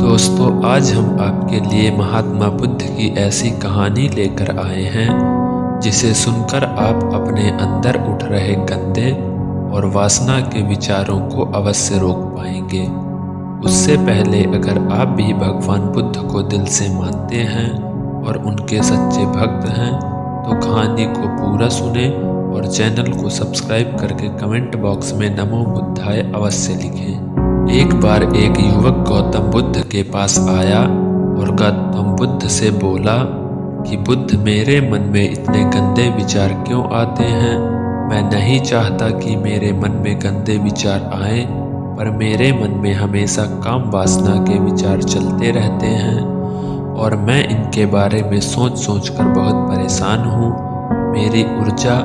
दोस्तों, आज हम आपके लिए महात्मा बुद्ध की ऐसी कहानी लेकर आए हैं जिसे सुनकर आप अपने अंदर उठ रहे गंदे और वासना के विचारों को अवश्य रोक पाएंगे। उससे पहले अगर आप भी भगवान बुद्ध को दिल से मानते हैं और उनके सच्चे भक्त हैं तो कहानी को पूरा सुने और चैनल को सब्सक्राइब करके कमेंट बॉक्स में नमो बुद्धाय अवश्य लिखें। एक बार एक युवक गौतम बुद्ध के पास आया और गौतम बुद्ध से बोला कि बुद्ध, मेरे मन में इतने गंदे विचार क्यों आते हैं। मैं नहीं चाहता कि मेरे मन में गंदे विचार आए, पर मेरे मन में हमेशा काम वासना के विचार चलते रहते हैं और मैं इनके बारे में सोच सोच कर बहुत परेशान हूँ। मेरी ऊर्जा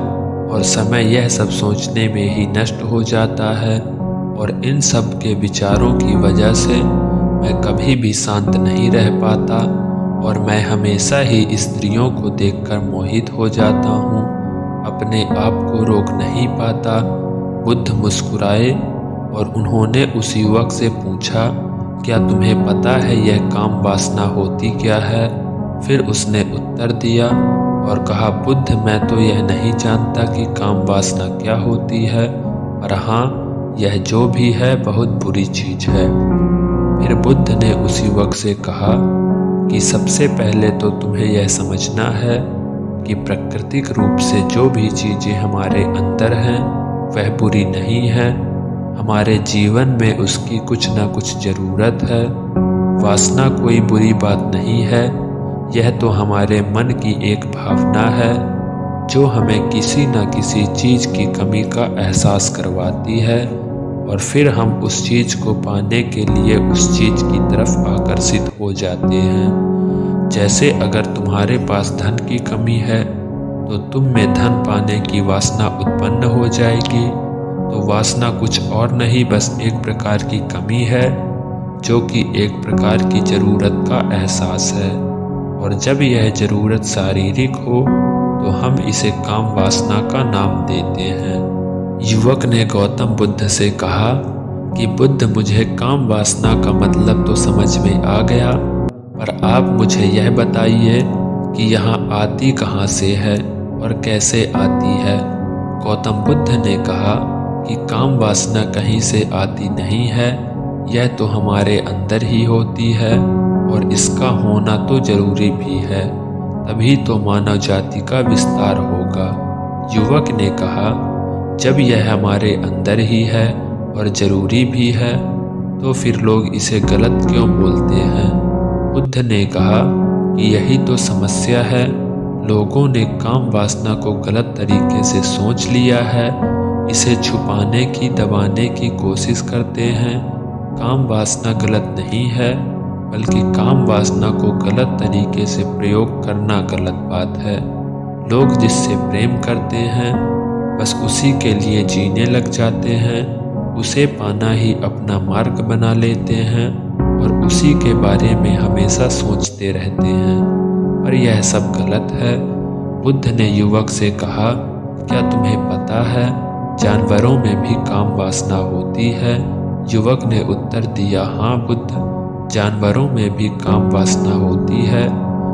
और समय यह सब सोचने में ही नष्ट हो जाता है और इन सब के विचारों की वजह से मैं कभी भी शांत नहीं रह पाता और मैं हमेशा ही स्त्रियों को देखकर मोहित हो जाता हूँ, अपने आप को रोक नहीं पाता। बुद्ध मुस्कुराए और उन्होंने उस युवक से पूछा, क्या तुम्हें पता है यह काम वासना होती क्या है? फिर उसने उत्तर दिया और कहा, बुद्ध, मैं तो यह नहीं जानता कि काम वासना क्या होती है, पर हाँ, यह जो भी है बहुत बुरी चीज है। फिर बुद्ध ने उस युवक से कहा कि सबसे पहले तो तुम्हें यह समझना है कि प्राकृतिक रूप से जो भी चीजें हमारे अंदर हैं वह बुरी नहीं है। हमारे जीवन में उसकी कुछ न कुछ जरूरत है। वासना कोई बुरी बात नहीं है, यह तो हमारे मन की एक भावना है जो हमें किसी न किसी चीज की कमी का एहसास करवाती है और फिर हम उस चीज को पाने के लिए उस चीज की तरफ आकर्षित हो जाते हैं। जैसे अगर तुम्हारे पास धन की कमी है तो तुम में धन पाने की वासना उत्पन्न हो जाएगी। तो वासना कुछ और नहीं, बस एक प्रकार की कमी है जो कि एक प्रकार की जरूरत का एहसास है, और जब यह जरूरत शारीरिक हो तो हम इसे काम वासना का नाम देते हैं। युवक ने गौतम बुद्ध से कहा कि बुद्ध, मुझे काम वासना का मतलब तो समझ में आ गया, पर आप मुझे यह बताइए कि यहाँ आती कहाँ से है और कैसे आती है। गौतम बुद्ध ने कहा कि काम वासना कहीं से आती नहीं है, यह तो हमारे अंदर ही होती है और इसका होना तो जरूरी भी है, तभी तो मानव जाति का विस्तार होगा। युवक ने कहा, जब यह हमारे अंदर ही है और जरूरी भी है तो फिर लोग इसे गलत क्यों बोलते हैं। बुद्ध ने कहा कि यही तो समस्या है, लोगों ने काम वासना को गलत तरीके से सोच लिया है, इसे छुपाने की, दबाने की कोशिश करते हैं। काम वासना गलत नहीं है, बल्कि काम वासना को गलत तरीके से प्रयोग करना गलत बात है। लोग जिससे प्रेम करते हैं बस उसी के लिए जीने लग जाते हैं, उसे पाना ही अपना मार्ग बना लेते हैं और उसी के बारे में हमेशा सोचते रहते हैं, पर यह सब गलत है। बुद्ध ने युवक से कहा, क्या तुम्हें पता है जानवरों में भी काम वासना होती है? युवक ने उत्तर दिया, हाँ बुद्ध, जानवरों में भी काम वासना होती है,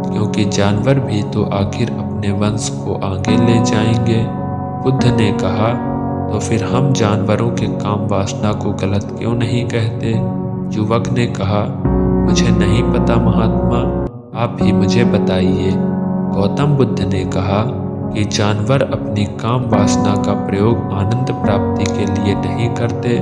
क्योंकि जानवर भी तो आखिर अपने वंश को आगे ले जाएंगे। बुद्ध ने कहा, तो फिर हम जानवरों के काम वासना को गलत क्यों नहीं कहते? युवक ने कहा, मुझे नहीं पता महात्मा, आप ही मुझे बताइए। गौतम बुद्ध ने कहा कि जानवर अपनी काम वासना का प्रयोग आनंद प्राप्ति के लिए नहीं करते,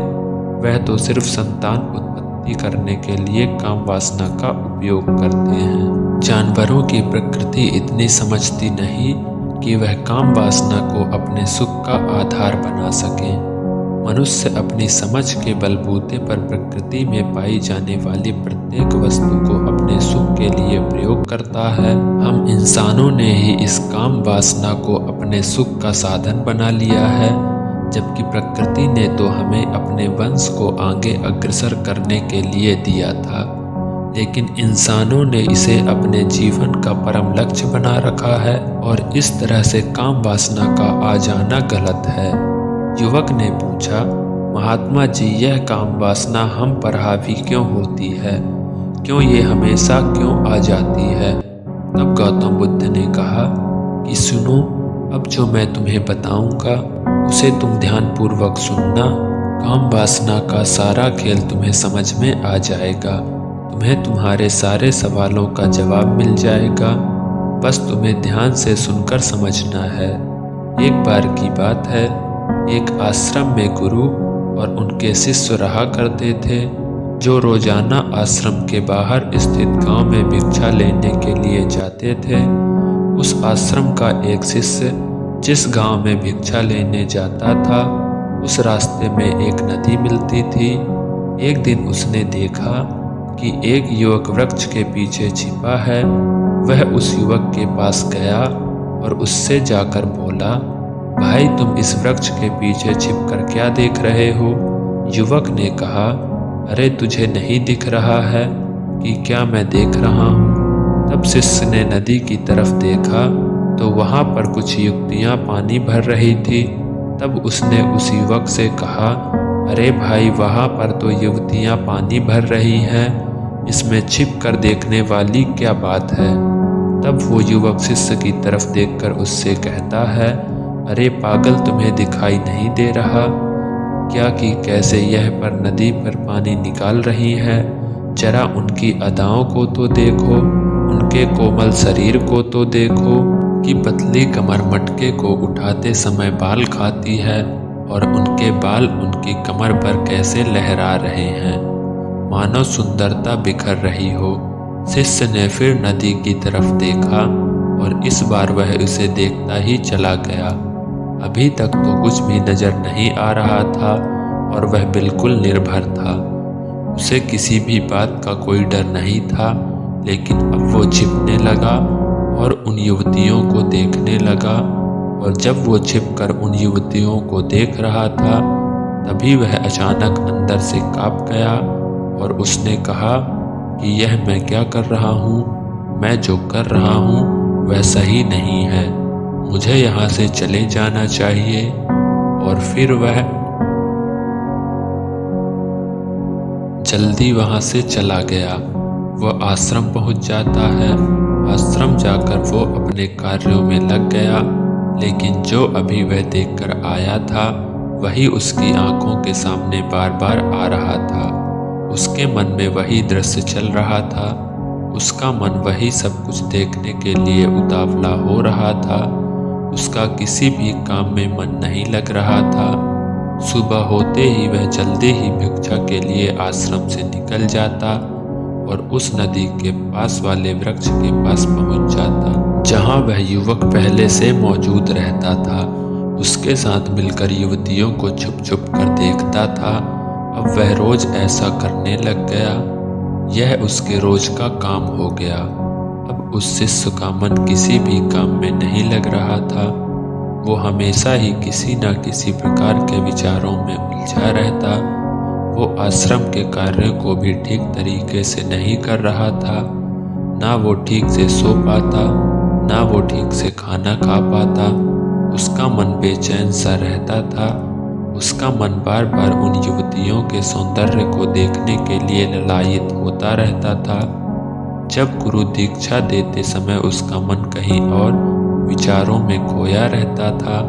वह तो सिर्फ संतान उत्पत्ति करने के लिए काम वासना का उपयोग करते हैं। जानवरों की प्रकृति इतनी समझती नहीं कि वह काम वासना को अपने सुख का आधार बना सके। मनुष्य अपनी समझ के बलबूते पर प्रकृति में पाई जाने वाली प्रत्येक वस्तु को अपने सुख के लिए प्रयोग करता है। हम इंसानों ने ही इस काम वासना को अपने सुख का साधन बना लिया है, जबकि प्रकृति ने तो हमें अपने वंश को आगे अग्रसर करने के लिए दिया था, लेकिन इंसानों ने इसे अपने जीवन का परम लक्ष्य बना रखा है और इस तरह से काम वासना का आ जाना गलत है। युवक ने पूछा, महात्मा जी, यह काम वासना हम पर हावी क्यों होती है? क्यों ये हमेशा क्यों आ जाती है? तब गौतम बुद्ध ने कहा कि सुनो, अब जो मैं तुम्हें बताऊंगा उसे तुम ध्यानपूर्वक सुनना। काम वासना का सारा खेल तुम्हें समझ में आ जाएगा। तुम्हें तुम्हारे सारे सवालों का जवाब मिल जाएगा। बस तुम्हें ध्यान से सुनकर समझना है। एक बार की बात है, एक आश्रम में गुरु और उनके शिष्य रहा करते थे, जो रोजाना आश्रम के बाहर स्थित गांव में भिक्षा लेने के लिए जाते थे। उस आश्रम का एक शिष्य जिस गांव में भिक्षा लेने जाता था, उस रास्ते में एक नदी मिलती थी। एक दिन उसने देखा कि एक युवक वृक्ष के पीछे छिपा है। वह उस युवक के पास गया और उससे जाकर बोला, भाई तुम इस वृक्ष के पीछे छिपकर क्या देख रहे हो? युवक ने कहा, अरे तुझे नहीं दिख रहा है कि क्या मैं देख रहा हूँ? तब शिष्य ने नदी की तरफ देखा तो वहाँ पर कुछ युवतियाँ पानी भर रही थी। तब उसने उस युवक से कहा, अरे भाई वहाँ पर तो युवतियाँ पानी भर रही हैं, इसमें छिप कर देखने वाली क्या बात है? तब वो युवक शिष्य की तरफ देखकर उससे कहता है, अरे पागल तुम्हें दिखाई नहीं दे रहा क्या कि कैसे यह पर नदी पर पानी निकाल रही है? जरा उनकी अदाओं को तो देखो, उनके कोमल शरीर को तो देखो कि पतली कमर मटके को उठाते समय बाल खाती है और उनके बाल उनकी कमर पर कैसे लहरा रहे हैं, मानो सुंदरता बिखर रही हो। शिष्य ने फिर नदी की तरफ देखा और इस बार वह उसे देखता ही चला गया। अभी तक तो कुछ भी नजर नहीं आ रहा था और वह बिल्कुल निर्भर था। उसे किसी भी बात का कोई डर नहीं था, लेकिन अब वो छिपने लगा और उन युवतियों को देखने लगा। और जब वो छिपकर उन युवतियों को देख रहा था, तभी वह अचानक अंदर से कांप गया और उसने कहा कि यह मैं क्या कर रहा हूँ? मैं जो कर रहा हूँ वह सही नहीं है, मुझे यहाँ से चले जाना चाहिए। और फिर वह जल्दी वहाँ से चला गया। वह आश्रम पहुँच जाता है। आश्रम जाकर वो अपने कार्यों में लग गया, लेकिन जो अभी वह देखकर आया था वही उसकी आंखों के सामने बार बार आ रहा था। उसके मन में वही दृश्य चल रहा था। उसका मन वही सब कुछ देखने के लिए उतावला हो रहा था। उसका किसी भी काम में मन नहीं लग रहा था। सुबह होते ही वह जल्दी ही भिक्षा के लिए आश्रम से निकल जाता और उस नदी के पास वाले वृक्ष के पास पहुंच जाता, जहां वह युवक पहले से मौजूद रहता था। उसके साथ मिलकर युवतियों को छुप छुप कर देखता था। अब वह रोज ऐसा करने लग गया। यह उसके रोज का काम हो गया। अब उस शिष्य का मन किसी भी काम में नहीं लग रहा था। वो हमेशा ही किसी न किसी प्रकार के विचारों में उलझा रहता। वो आश्रम के कार्यों को भी ठीक तरीके से नहीं कर रहा था। ना वो ठीक से सो पाता, ना वो ठीक से खाना खा पाता। उसका मन बेचैन सा रहता था। उसका मन बार बार उन युवतियों के सौंदर्य को देखने के लिए ललायित होता रहता था। जब गुरु दीक्षा देते समय उसका मन कहीं और विचारों में खोया रहता था।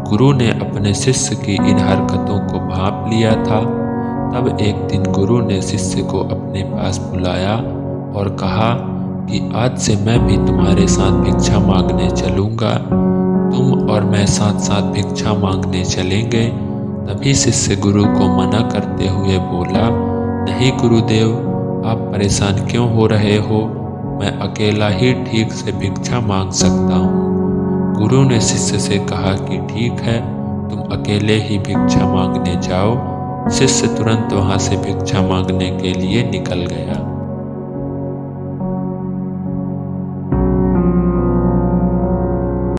गुरु ने अपने शिष्य की इन हरकतों को भांप लिया था। तब एक दिन गुरु ने शिष्य को अपने पास बुलाया और कहा कि आज से मैं भी तुम्हारे साथ भिक्षा मांगने चलूँगा। तुम और मैं साथ साथ भिक्षा मांगने चलेंगे। तभी शिष्य गुरु को मना करते हुए बोला, नहीं गुरुदेव, आप परेशान क्यों हो रहे हो? मैं अकेला ही ठीक से भिक्षा मांग सकता हूँ। गुरु ने शिष्य से कहा कि ठीक है, तुम अकेले ही भिक्षा मांगने जाओ। शिष्य तुरंत वहाँ से भिक्षा मांगने के लिए निकल गया।